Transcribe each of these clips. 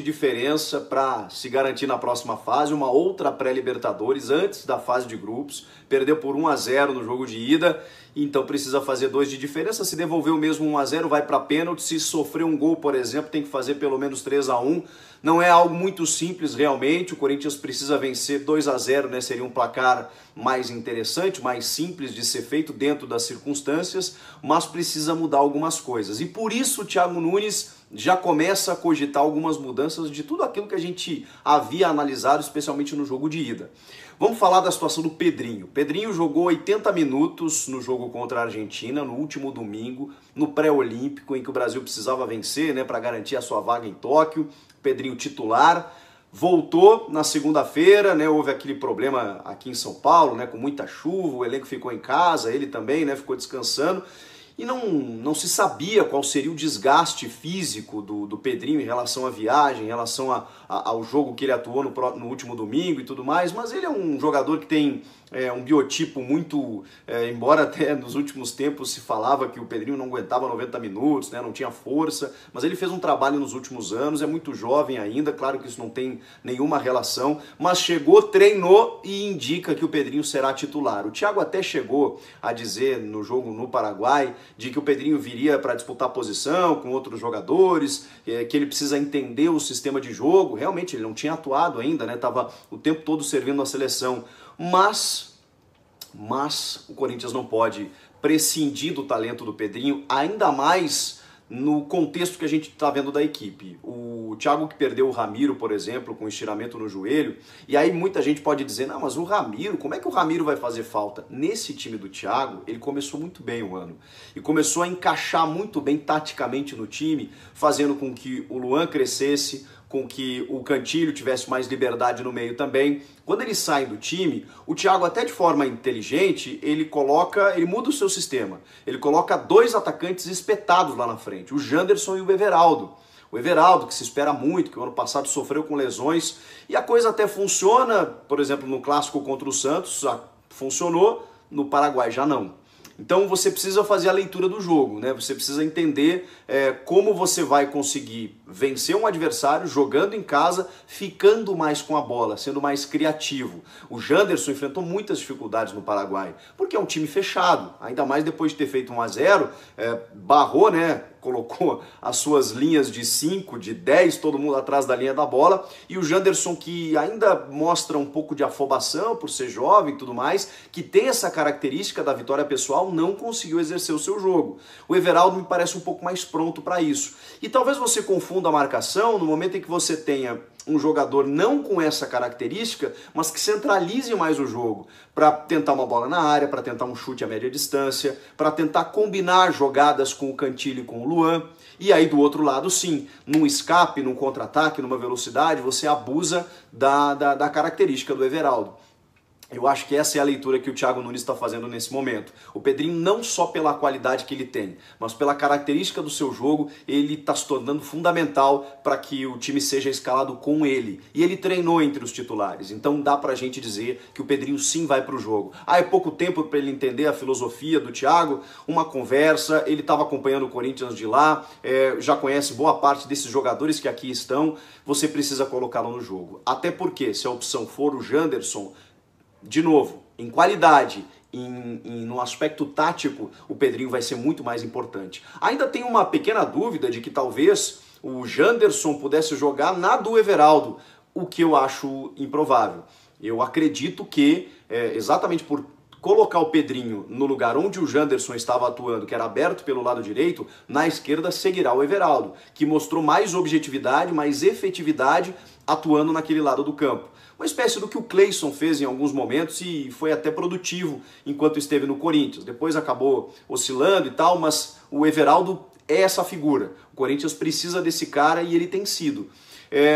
diferença para se garantir na próxima fase, uma outra pré-Libertadores antes da fase de grupos, perdeu por 1-0 no jogo de ida, então precisa fazer 2 de diferença, se devolver o mesmo 1-0 vai para pênalti, se sofrer um gol, por exemplo, tem que fazer pelo menos 3-1, não é algo muito simples realmente, o Corinthians precisa vencer 2-0, né? Seria um placar mais interessante, mais simples de ser feito dentro das circunstâncias, mas precisa mudar algumas coisas, e por isso o Thiago Nunes já começa a cogitar algumas mudanças de tudo aquilo que a gente havia analisado, especialmente no jogo de ida. Vamos falar da situação do Pedrinho. Pedrinho jogou 80 minutos no jogo contra a Argentina, no último domingo, no pré-olímpico, em que o Brasil precisava vencer, né, para garantir a sua vaga em Tóquio. Pedrinho titular. Voltou na segunda-feira, né, houve aquele problema aqui em São Paulo, né, com muita chuva, o elenco ficou em casa, ele também, né, ficou descansando. E não se sabia qual seria o desgaste físico do Pedrinho em relação à viagem, em relação ao jogo que ele atuou no último domingo e tudo mais, mas ele é um jogador que tem um biotipo muito, embora até nos últimos tempos se falava que o Pedrinho não aguentava 90 minutos, né, não tinha força, mas ele fez um trabalho nos últimos anos, é muito jovem ainda, claro que isso não tem nenhuma relação, mas chegou, treinou e indica que o Pedrinho será titular. O Thiago até chegou a dizer no jogo no Paraguai de que o Pedrinho viria para disputar posição com outros jogadores, que ele precisa entender o sistema de jogo. Realmente ele não tinha atuado ainda, né? Tava o tempo todo servindo a seleção, mas o Corinthians não pode prescindir do talento do Pedrinho, ainda mais no contexto que a gente está vendo da equipe. O Thiago que perdeu o Ramiro, por exemplo, com estiramento no joelho, e aí muita gente pode dizer, não, mas o Ramiro, como é que o Ramiro vai fazer falta? Nesse time do Thiago, ele começou muito bem o ano, e começou a encaixar muito bem taticamente no time, fazendo com que o Luan crescesse, com que o Cantillo tivesse mais liberdade no meio também. Quando ele sai do time, o Thiago, até de forma inteligente, ele muda o seu sistema. Ele coloca 2 atacantes espetados lá na frente, o Janderson e o Everaldo. O Everaldo, que se espera muito, que o ano passado sofreu com lesões, e a coisa até funciona, por exemplo, no clássico contra o Santos, funcionou, no Paraguai já não. Então você precisa fazer a leitura do jogo, né? Você precisa entender como você vai conseguir vencer um adversário jogando em casa, ficando mais com a bola, sendo mais criativo. O Janderson enfrentou muitas dificuldades no Paraguai, porque é um time fechado, ainda mais depois de ter feito 1-0, barrou, né? Colocou as suas linhas de 5, de 10, todo mundo atrás da linha da bola, e o Janderson, que ainda mostra um pouco de afobação por ser jovem e tudo mais, que tem essa característica da vitória pessoal, não conseguiu exercer o seu jogo. O Everaldo me parece um pouco mais pronto para isso. E talvez você confunda a marcação no momento em que você tenha um jogador não com essa característica, mas que centralize mais o jogo, para tentar uma bola na área, para tentar um chute a média distância, para tentar combinar jogadas com o Cantillo e com o Luan. E aí do outro lado, sim, num escape, num contra-ataque, numa velocidade, você abusa da característica do Everaldo. Eu acho que essa é a leitura que o Thiago Nunes está fazendo nesse momento. O Pedrinho, não só pela qualidade que ele tem, mas pela característica do seu jogo, ele está se tornando fundamental para que o time seja escalado com ele. E ele treinou entre os titulares, então dá para a gente dizer que o Pedrinho sim vai para o jogo. É pouco tempo para ele entender a filosofia do Thiago, uma conversa, ele estava acompanhando o Corinthians de lá, já conhece boa parte desses jogadores que aqui estão, você precisa colocá-lo no jogo. Até porque, se a opção for o Janderson, de novo, em qualidade, no aspecto tático, o Pedrinho vai ser muito mais importante. Ainda tem uma pequena dúvida de que talvez o Janderson pudesse jogar na do Everaldo, o que eu acho improvável. Eu acredito que, exatamente por colocar o Pedrinho no lugar onde o Janderson estava atuando, que era aberto pelo lado direito, na esquerda seguirá o Everaldo, que mostrou mais objetividade, mais efetividade atuando naquele lado do campo. Uma espécie do que o Cleison fez em alguns momentos e foi até produtivo enquanto esteve no Corinthians. Depois acabou oscilando e tal, mas o Everaldo é essa figura. O Corinthians precisa desse cara e ele tem sido.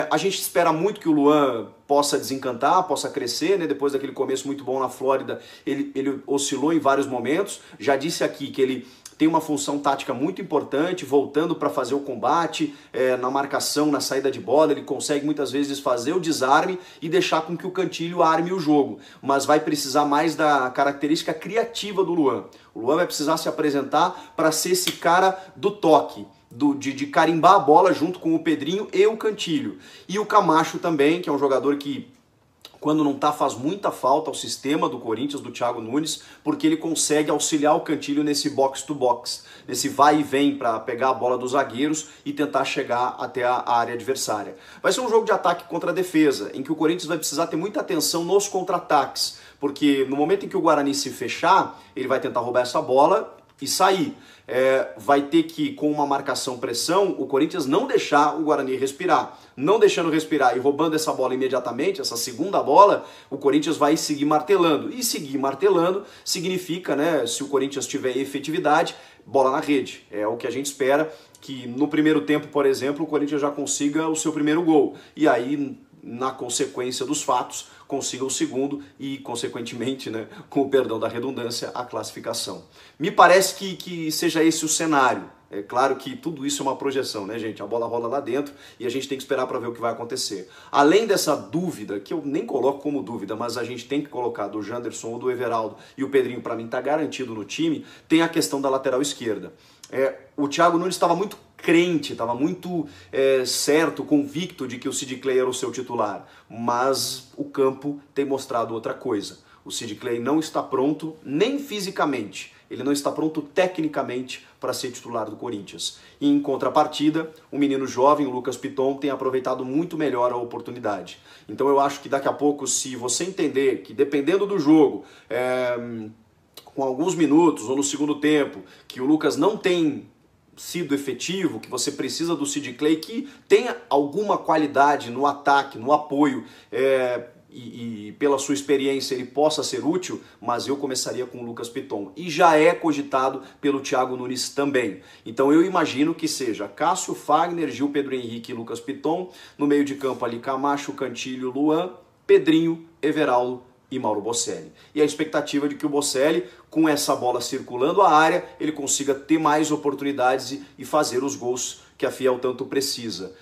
A gente espera muito que o Luan possa desencantar, possa crescer, né? Depois daquele começo muito bom na Flórida, ele oscilou em vários momentos. Já disse aqui que ele tem uma função tática muito importante, voltando para fazer o combate, na marcação, na saída de bola, ele consegue muitas vezes fazer o desarme e deixar com que o Cantillo arme o jogo, mas vai precisar mais da característica criativa do Luan. O Luan vai precisar se apresentar para ser esse cara do toque, de carimbar a bola junto com o Pedrinho e o Cantilho. E o Camacho também, que é um jogador que, quando não tá, faz muita falta ao sistema do Corinthians, do Thiago Nunes, porque ele consegue auxiliar o Cantilho nesse box-to-box, nesse vai e vem para pegar a bola dos zagueiros e tentar chegar até a área adversária. Vai ser um jogo de ataque contra a defesa, em que o Corinthians vai precisar ter muita atenção nos contra-ataques, porque no momento em que o Guarani se fechar, ele vai tentar roubar essa bola e sair. Vai ter que, com uma marcação-pressão, o Corinthians não deixar o Guarani respirar. Não deixando respirar e roubando essa bola imediatamente, essa segunda bola, o Corinthians vai seguir martelando. E seguir martelando significa, né, se o Corinthians tiver efetividade, bola na rede. É o que a gente espera, que no primeiro tempo, por exemplo, o Corinthians já consiga o seu primeiro gol. E aí, na consequência dos fatos, consiga o segundo e, consequentemente, né, com o perdão da redundância, a classificação. Me parece que seja esse o cenário. É claro que tudo isso é uma projeção, né, gente? A bola rola lá dentro e a gente tem que esperar para ver o que vai acontecer. Além dessa dúvida, que eu nem coloco como dúvida, mas a gente tem que colocar do Janderson ou do Everaldo, e o Pedrinho, para mim, tá garantido no time, tem a questão da lateral esquerda. O Thiago Nunes estava muito crente, estava muito certo, convicto de que o Sid Clay era o seu titular, mas o campo tem mostrado outra coisa. O Sid Clay não está pronto, nem fisicamente, ele não está pronto tecnicamente para ser titular do Corinthians. E em contrapartida, o menino jovem, o Lucas Piton, tem aproveitado muito melhor a oportunidade. Então eu acho que daqui a pouco, se você entender que dependendo do jogo, com alguns minutos ou no segundo tempo, que o Lucas não tem sido efetivo, que você precisa do Sid Clay, que tenha alguma qualidade no ataque, no apoio, e pela sua experiência ele possa ser útil, mas eu começaria com o Lucas Piton. E já é cogitado pelo Thiago Nunes também. Então eu imagino que seja Cássio, Fagner, Gil, Pedro Henrique e Lucas Piton. No meio de campo ali, Camacho, Cantilho, Luan, Pedrinho, Everaldo e Mauro Bocelli. E a expectativa de que o Bocelli, com essa bola circulando a área, ele consiga ter mais oportunidades e fazer os gols que a Fiel tanto precisa.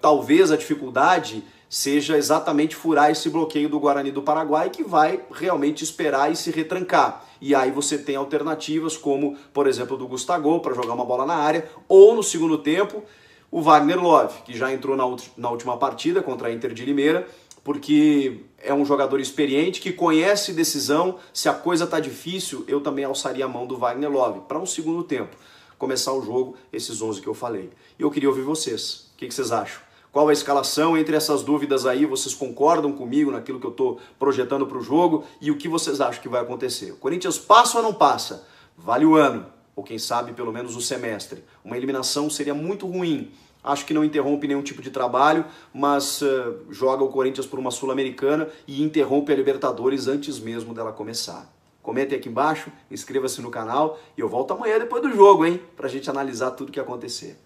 Talvez a dificuldade seja exatamente furar esse bloqueio do Guarani do Paraguai, que vai realmente esperar e se retrancar. E aí você tem alternativas como, por exemplo, do Gustavo para jogar uma bola na área, ou no segundo tempo, o Wagner Love, que já entrou na última partida contra a Inter de Limeira, porque é um jogador experiente, que conhece decisão. Se a coisa tá difícil, eu também alçaria a mão do Wagner Love para um segundo tempo começar o jogo, esses 11 que eu falei. E eu queria ouvir vocês. O que vocês acham? Qual a escalação? Entre essas dúvidas aí, vocês concordam comigo naquilo que eu estou projetando para o jogo? E o que vocês acham que vai acontecer? O Corinthians passa ou não passa? Vale o ano, ou quem sabe pelo menos o semestre. Uma eliminação seria muito ruim. Acho que não interrompe nenhum tipo de trabalho, mas joga o Corinthians por uma Sul-Americana e interrompe a Libertadores antes mesmo dela começar. Comentem aqui embaixo, inscreva-se no canal e eu volto amanhã depois do jogo, hein? Pra gente analisar tudo o que acontecer.